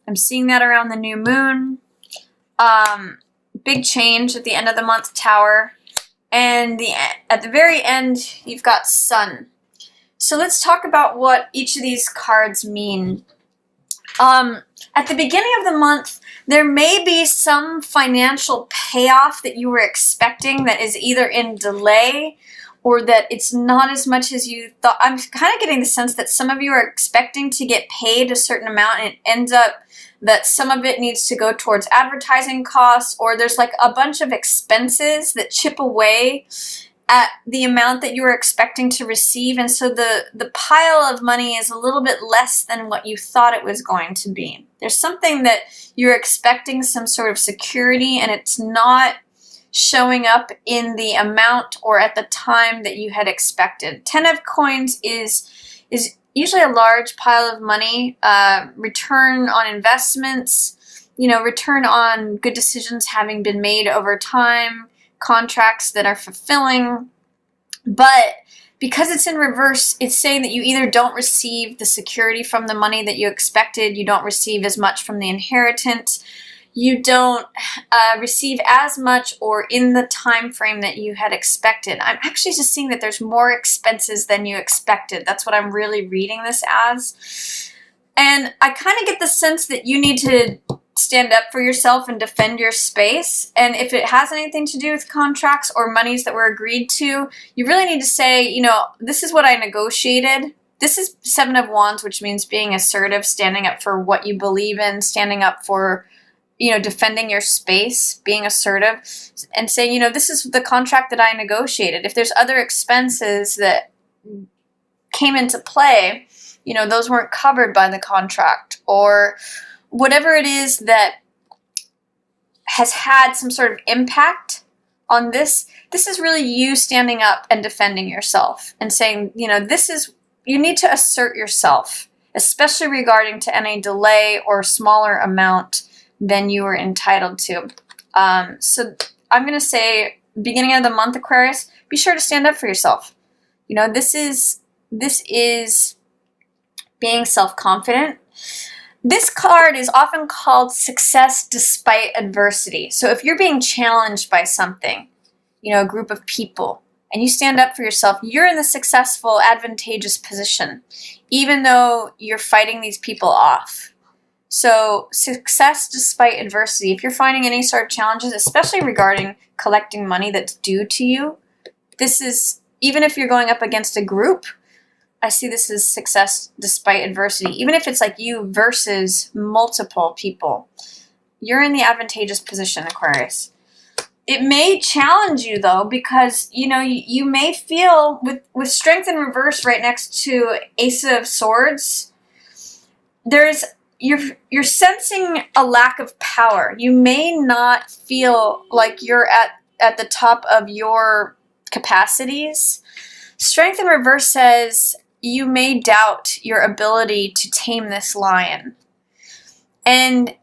I'm seeing that around the new moon. Big change at the end of the month, Tower. And at the very end, you've got Sun. So let's talk about what each of these cards mean. At the beginning of the month, there may be some financial payoff that you were expecting that is either in delay or that it's not as much as you thought. I'm kind of getting the sense that some of you are expecting to get paid a certain amount, and it ends up that some of it needs to go towards advertising costs, or there's like a bunch of expenses that chip away at the amount that you were expecting to receive. And so the pile of money is a little bit less than what you thought it was going to be. There's something that you're expecting, some sort of security, and it's not showing up in the amount or at the time that you had expected. 10 of coins is usually a large pile of money, return on investments, return on good decisions having been made over time, contracts that are fulfilling. But because it's in reverse, it's saying that you either don't receive the security from the money that you expected, you don't receive as much from the inheritance, you don't receive as much or in the time frame that you had expected. I'm actually just seeing that there's more expenses than you expected. That's what I'm really reading this as. And I kind of get the sense that you need to stand up for yourself and defend your space. And if it has anything to do with contracts or monies that were agreed to, you really need to say, this is what I negotiated. This is 7 of Wands, which means being assertive, standing up for what you believe in, standing up for defending your space, being assertive, and saying, this is the contract that I negotiated. If there's other expenses that came into play, those weren't covered by the contract, or whatever it is that has had some sort of impact on this. This is really you standing up and defending yourself and saying, you need to assert yourself, especially regarding to any delay or smaller amount than you were entitled to. So I'm going to say, beginning of the month, Aquarius, be sure to stand up for yourself. This is being self-confident. This card is often called success despite adversity. So if you're being challenged by something, a group of people, and you stand up for yourself, you're in the successful, advantageous position, even though you're fighting these people off. So success despite adversity. If you're finding any sort of challenges, especially regarding collecting money that's due to you, this is, even if you're going up against a group, I see this as success despite adversity. Even if it's like you versus multiple people, you're in the advantageous position, Aquarius. It may challenge you though, because you may feel with strength in reverse right next to Ace of Swords, you're sensing a lack of power. You may not feel like you're at the top of your capacities. Strength in reverse says you may doubt your ability to tame this lion. And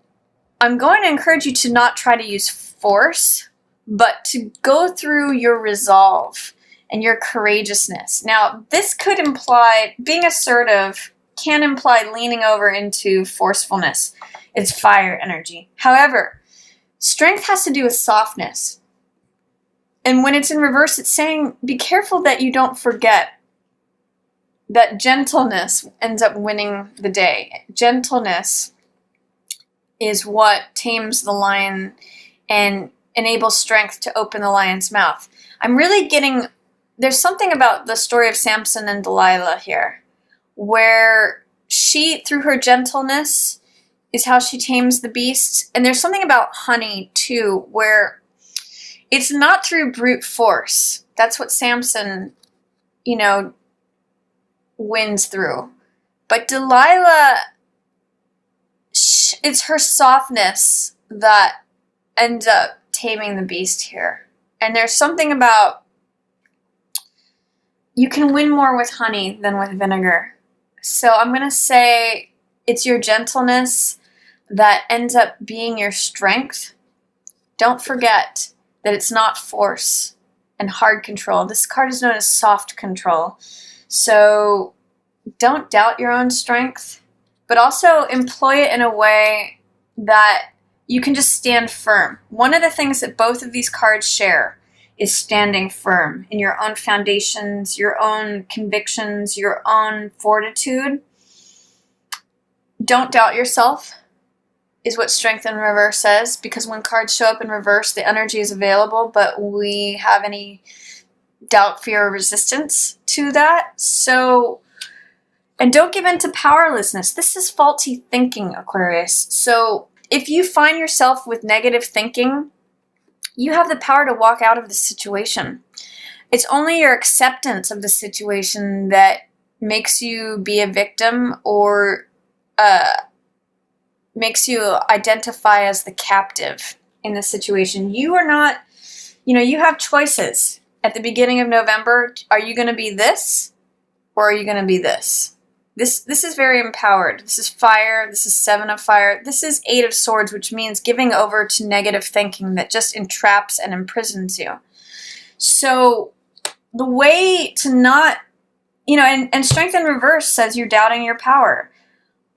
I'm going to encourage you to not try to use force, but to go through your resolve and your courageousness. Now, this could imply being assertive, can imply leaning over into forcefulness. It's fire energy. However, strength has to do with softness. And when it's in reverse, it's saying, be careful that you don't forget that gentleness ends up winning the day. Gentleness is what tames the lion and enables strength to open the lion's mouth. I'm really getting, there's something about the story of Samson and Delilah here, where she, through her gentleness, is how she tames the beast. And there's something about honey, too, where it's not through brute force. That's what Samson, wins through. But Delilah, it's her softness that ends up taming the beast here. And there's something about, you can win more with honey than with vinegar. So I'm going to say it's your gentleness that ends up being your strength. Don't forget that it's not force and hard control. This card is known as soft control. So don't doubt your own strength, but also employ it in a way that you can just stand firm. One of the things that both of these cards share is standing firm in your own foundations, your own convictions, your own fortitude. Don't doubt yourself, is what Strength in Reverse says, because when cards show up in reverse, the energy is available, but we have any doubt, fear, or resistance to that. So, and don't give in to powerlessness. This is faulty thinking, Aquarius. So if you find yourself with negative thinking, you have the power to walk out of the situation. It's only your acceptance of the situation that makes you be a victim or makes you identify as the captive in the situation. You are not, you have choices. At the beginning of November, are you going to be this or are you going to be this? This is very empowered. This is fire. This is 7 of fire. This is 8 of swords, which means giving over to negative thinking that just entraps and imprisons you. So the way to not, and Strength in Reverse says you're doubting your power.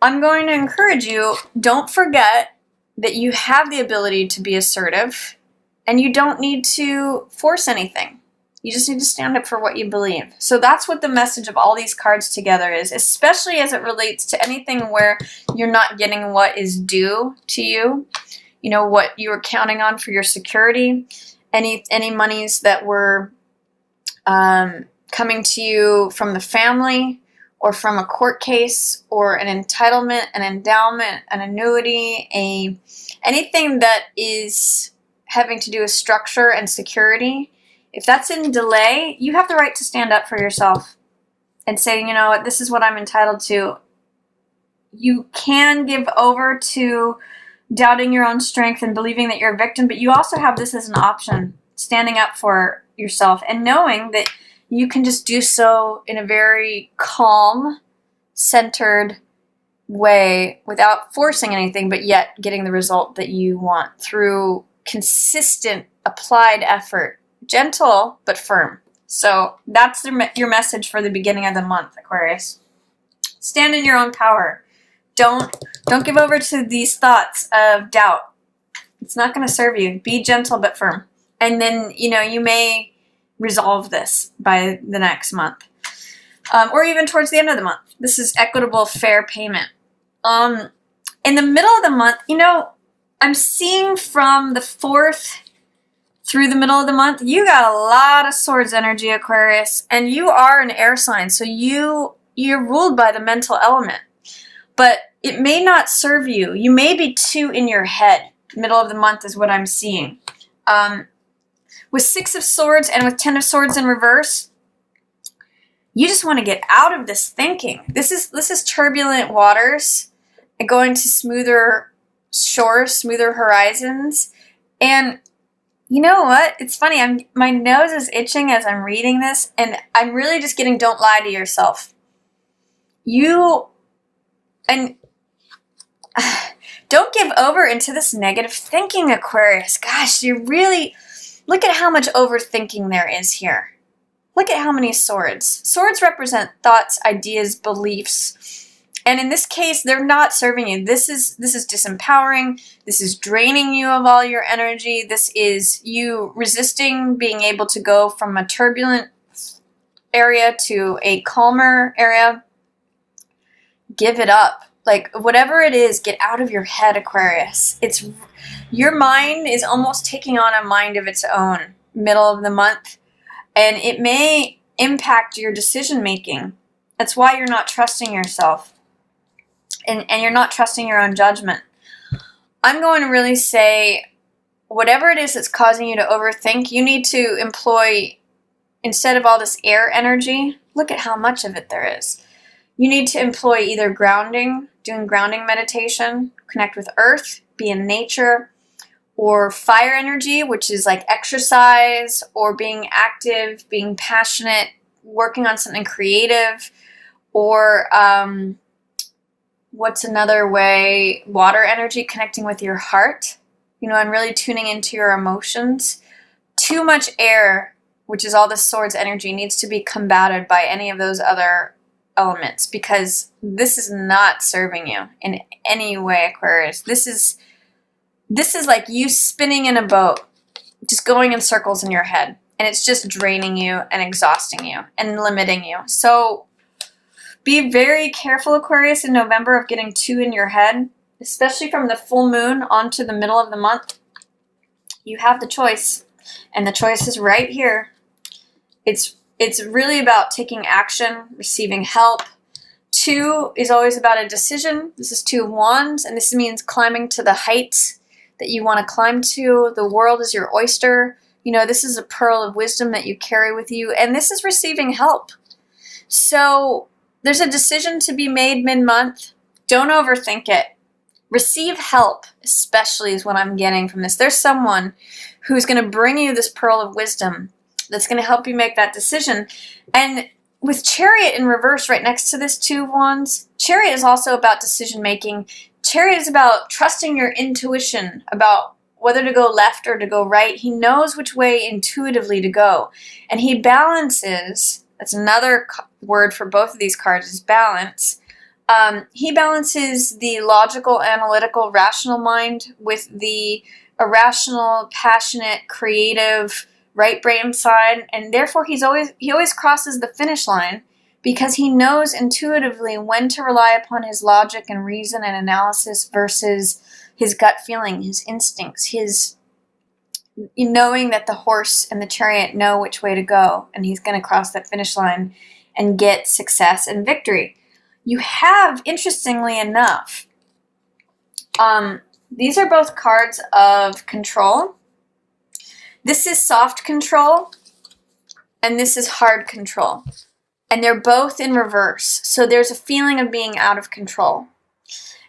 I'm going to encourage you, don't forget that you have the ability to be assertive and you don't need to force anything. You just need to stand up for what you believe. So that's what the message of all these cards together is, especially as it relates to anything where you're not getting what is due to you, what you were counting on for your security, any monies that were coming to you from the family, or from a court case, or an entitlement, an endowment, an annuity, anything that is having to do with structure and security. If that's in delay, you have the right to stand up for yourself and say, you know what, this is what I'm entitled to. You can give over to doubting your own strength and believing that you're a victim, but you also have this as an option, standing up for yourself and knowing that you can just do so in a very calm, centered way without forcing anything, but yet getting the result that you want through consistent, applied effort. Gentle, but firm. So that's your message for the beginning of the month, Aquarius. Stand in your own power. Don't give over to these thoughts of doubt. It's not going to serve you. Be gentle, but firm. And then, you may resolve this by the next month. Or even towards the end of the month. This is equitable, fair payment. In the middle of the month, I'm seeing from the 4th through the middle of the month, you got a lot of swords energy, Aquarius, and you are an air sign, so you're ruled by the mental element. But it may not serve you. You may be too in your head. Middle of the month is what I'm seeing. With 6 of swords and with 10 of swords in reverse, you just want to get out of this thinking. This is turbulent waters and going to smoother shores, smoother horizons. And you know what? It's funny. My nose is itching as I'm reading this, and I'm really just getting don't lie to yourself. Don't give over into this negative thinking, Aquarius. Gosh, you really look at how much overthinking there is here. Look at how many swords. Swords represent thoughts, ideas, beliefs. And in this case, they're not serving you. This is disempowering. This is draining you of all your energy. This is you resisting being able to go from a turbulent area to a calmer area. Give it up. Like, whatever it is, get out of your head, Aquarius. Your mind is almost taking on a mind of its own middle of the month, and it may impact your decision making. That's why you're not trusting yourself. And you're not trusting your own judgment. I'm going to really say, whatever it is that's causing you to overthink, you need to employ, instead of all this air energy, look at how much of it there is. You need to employ either grounding, doing grounding meditation, connect with earth, be in nature, or fire energy, which is like exercise, or being active, being passionate, working on something creative, or what's another way? Water energy, connecting with your heart, and really tuning into your emotions. Too much air, which is all this swords energy, needs to be combated by any of those other elements, because this is not serving you in any way, Aquarius. This is like you spinning in a boat, just going in circles in your head, and it's just draining you and exhausting you and limiting you. So be very careful, Aquarius, in November of getting too in your head, especially from the full moon onto the middle of the month. You have the choice, and the choice is right here. It's really about taking action, receiving help. 2 is always about a decision. This is 2 of Wands, and this means climbing to the heights that you want to climb to. The world is your oyster. You know, this is a pearl of wisdom that you carry with you, and this is receiving help. So there's a decision to be made mid-month. Don't overthink it. Receive help, especially, is what I'm getting from this. There's someone who's going to bring you this pearl of wisdom that's going to help you make that decision. And with Chariot in reverse right next to this 2 of Wands, Chariot is also about decision making. Chariot is about trusting your intuition about whether to go left or to go right. He knows which way intuitively to go. And he balances, that's another word for both of these cards, is balance. He balances the logical, analytical, rational mind with the irrational, passionate, creative, right brain side, and therefore he always crosses the finish line because he knows intuitively when to rely upon his logic and reason and analysis versus his gut feeling, his instincts, his knowing that the horse and the chariot know which way to go, and he's going to cross that finish line and get success and victory. You have, interestingly enough, these are both cards of control. This is soft control, and this is hard control. And they're both in reverse. So there's a feeling of being out of control.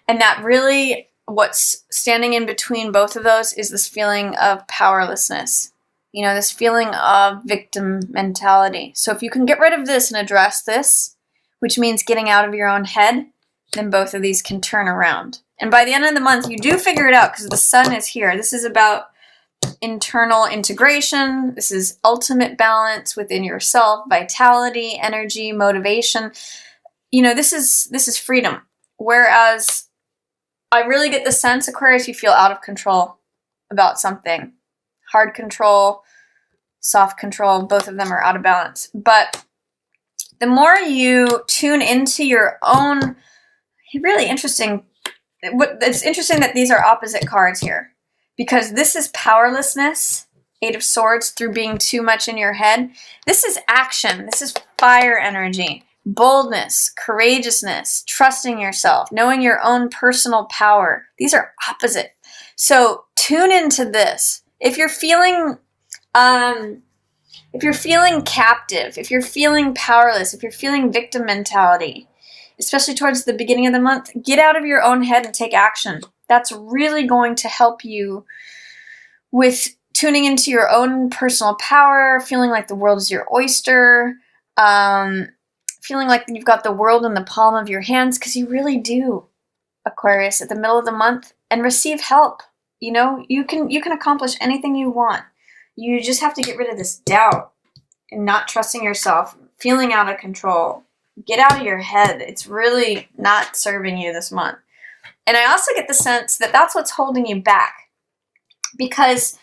And that really, what's standing in between both of those is this feeling of powerlessness. You know, this feeling of victim mentality. So if you can get rid of this and address this, which means getting out of your own head, then both of these can turn around. And by the end of the month, you do figure it out because the sun is here. This is about internal integration. This is ultimate balance within yourself, vitality, energy, motivation. You know, this is freedom. Whereas I really get the sense, Aquarius, you feel out of control about something. Hard control, soft control, both of them are out of balance. But the more you tune into your own, really interesting, it's interesting that these are opposite cards here. Because this is powerlessness, 8 of Swords, through being too much in your head. This is action. This is fire energy, boldness, courageousness, trusting yourself, knowing your own personal power. These are opposite. So tune into this. If you're feeling captive, if you're feeling powerless, if you're feeling victim mentality, especially towards the beginning of the month, get out of your own head and take action. That's really going to help you with tuning into your own personal power, feeling like the world is your oyster, feeling like you've got the world in the palm of your hands, because you really do, Aquarius, at the middle of the month, and receive help. You know, you can accomplish anything you want. You just have to get rid of this doubt and not trusting yourself, feeling out of control. Get out of your head. It's really not serving you this month. And I also get the sense that that's what's holding you back, because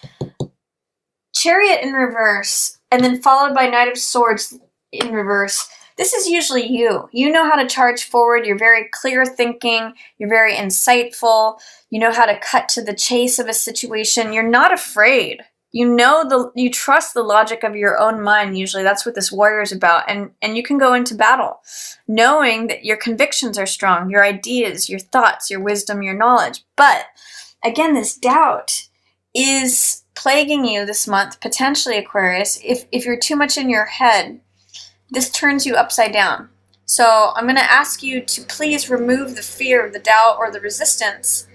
Chariot in reverse and then followed by Knight of Swords in reverse, this is usually you. You know how to charge forward. You're very clear thinking. You're very insightful. You know how to cut to the chase of a situation. You're not afraid. You trust the logic of your own mind. Usually that's what this warrior is about. And you can go into battle knowing that your convictions are strong, your ideas, your thoughts, your wisdom, your knowledge. But again, this doubt is plaguing you this month, potentially, Aquarius. If you're too much in your head, this turns you upside down. So I'm going to ask you to please remove the fear, the doubt, or the resistance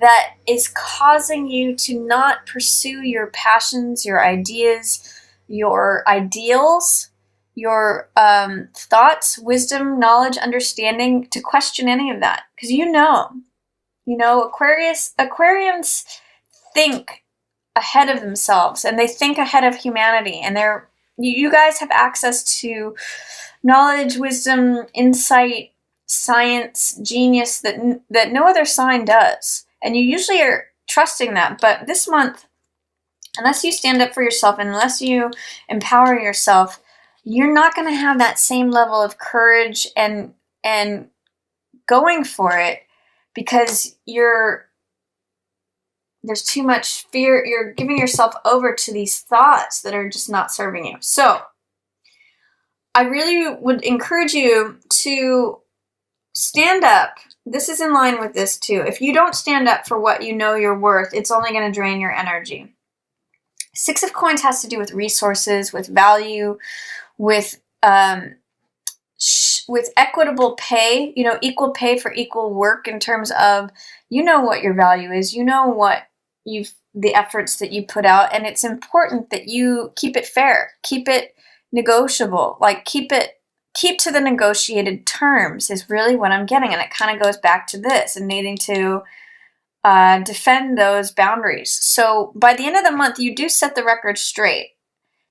that is causing you to not pursue your passions, your ideas, your ideals, your thoughts, wisdom, knowledge, understanding, to question any of that. Because Aquarians think ahead of themselves, and they think ahead of humanity, and they're you guys have access to knowledge, wisdom, insight, science, genius that no other sign does. And you usually are trusting that. But this month, unless you stand up for yourself, unless you empower yourself, you're not going to have that same level of courage and going for it, because there's too much fear. You're giving yourself over to these thoughts that are just not serving you. So I really would encourage you to stand up. This is in line with this too. If you don't stand up for what you know you're worth, it's only going to drain your energy. Six of Coins has to do with resources, with value, with equitable pay, equal pay for equal work, in terms of, what your value is, what the efforts that you put out, and it's important that you keep it fair, keep it negotiable, like keep to the negotiated terms is really what I'm getting. And it kind of goes back to this and needing to defend those boundaries. So by the end of the month, you do set the record straight,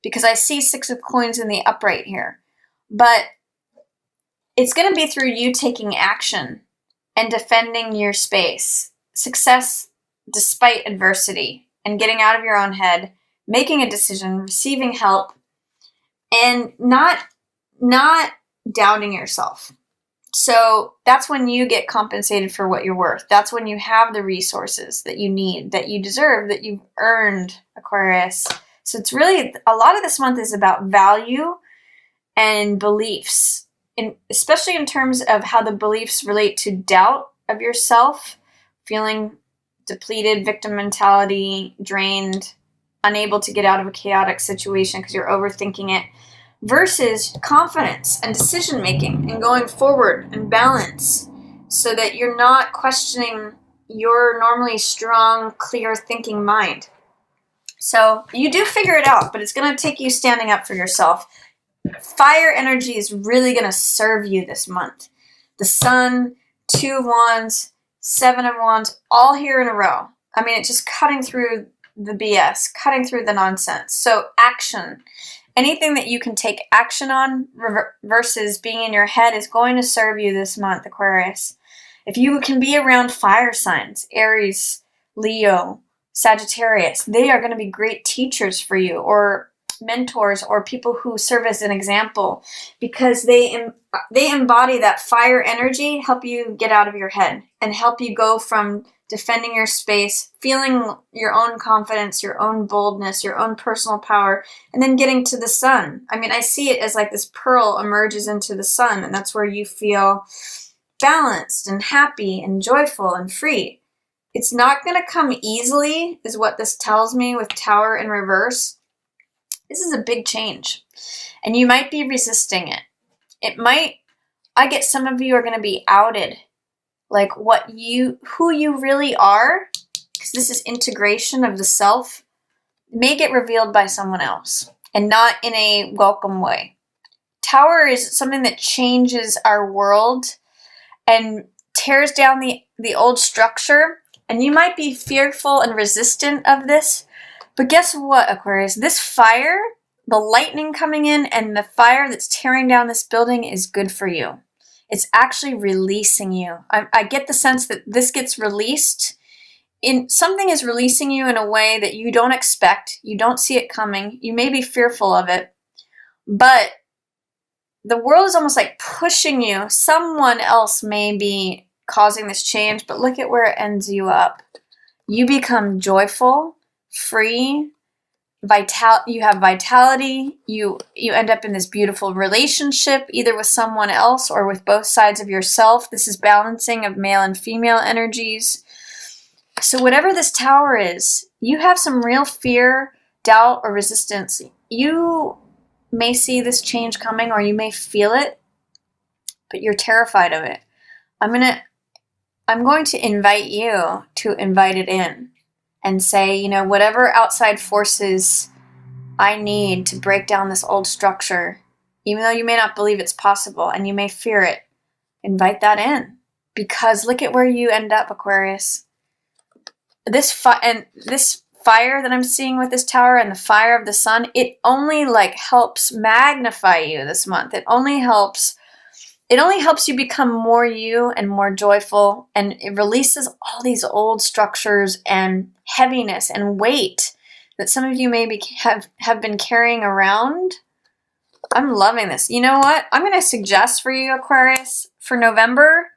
because I see Six of Coins in the upright here. But it's going to be through you taking action and defending your space. Success despite adversity, and getting out of your own head, making a decision, receiving help, and not doubting yourself. So that's when you get compensated for what you're worth. That's when you have the resources that you need, that you deserve, that you've earned, Aquarius. So it's really, a lot of this month is about value and beliefs, especially in terms of how the beliefs relate to doubt of yourself, feeling depleted, victim mentality, drained, unable to get out of a chaotic situation because you're overthinking it, versus confidence and decision making and going forward and balance, so that you're not questioning your normally strong, clear thinking mind. So you do figure it out, but it's going to take you standing up for yourself. Fire energy is really going to serve you this month. The Sun, Two of Wands, Seven of Wands, all here in a row. I mean, it's just cutting through the BS, cutting through the nonsense. So action. Anything that you can take action on versus being in your head is going to serve you this month, Aquarius. If you can be around fire signs, Aries, Leo, Sagittarius, they are going to be great teachers for you, or mentors, or people who serve as an example, because they embody that fire energy, help you get out of your head and help you go from defending your space, feeling your own confidence, your own boldness, your own personal power, and then getting to the sun. I mean, I see it as like this pearl emerges into the sun, and that's where you feel balanced and happy and joyful and free. It's not going to come easily, is what this tells me with Tower in reverse. This is a big change, and you might be resisting it. I get some of you are going to be outed, like who you really are, because this is integration of the self, may get revealed by someone else, and not in a welcome way. Tower is something that changes our world and tears down the old structure, and you might be fearful and resistant of this. But guess what, Aquarius? This fire, the lightning coming in and the fire that's tearing down this building, is good for you. It's actually releasing you. I get the sense that this gets released. Something is releasing you in a way that you don't expect. You don't see it coming. You may be fearful of it. But the world is almost like pushing you. Someone else may be causing this change, but look at where it ends you up. You become joyful, free, you have vitality, you end up in this beautiful relationship, either with someone else or with both sides of yourself. This is balancing of male and female energies. So whatever this Tower is, you have some real fear, doubt, or resistance. You may see this change coming, or you may feel it, but you're terrified of it. I'm going to invite you to invite it in and say, whatever outside forces I need to break down this old structure, even though you may not believe it's possible and you may fear it, invite that in. Because look at where you end up, Aquarius. This fire that I'm seeing with this Tower and the fire of the sun, it only like helps magnify you this month. It only helps you become more you and more joyful, and it releases all these old structures and heaviness and weight that some of you maybe have been carrying around. I'm loving this. You know what? I'm going to suggest for you, Aquarius, for November,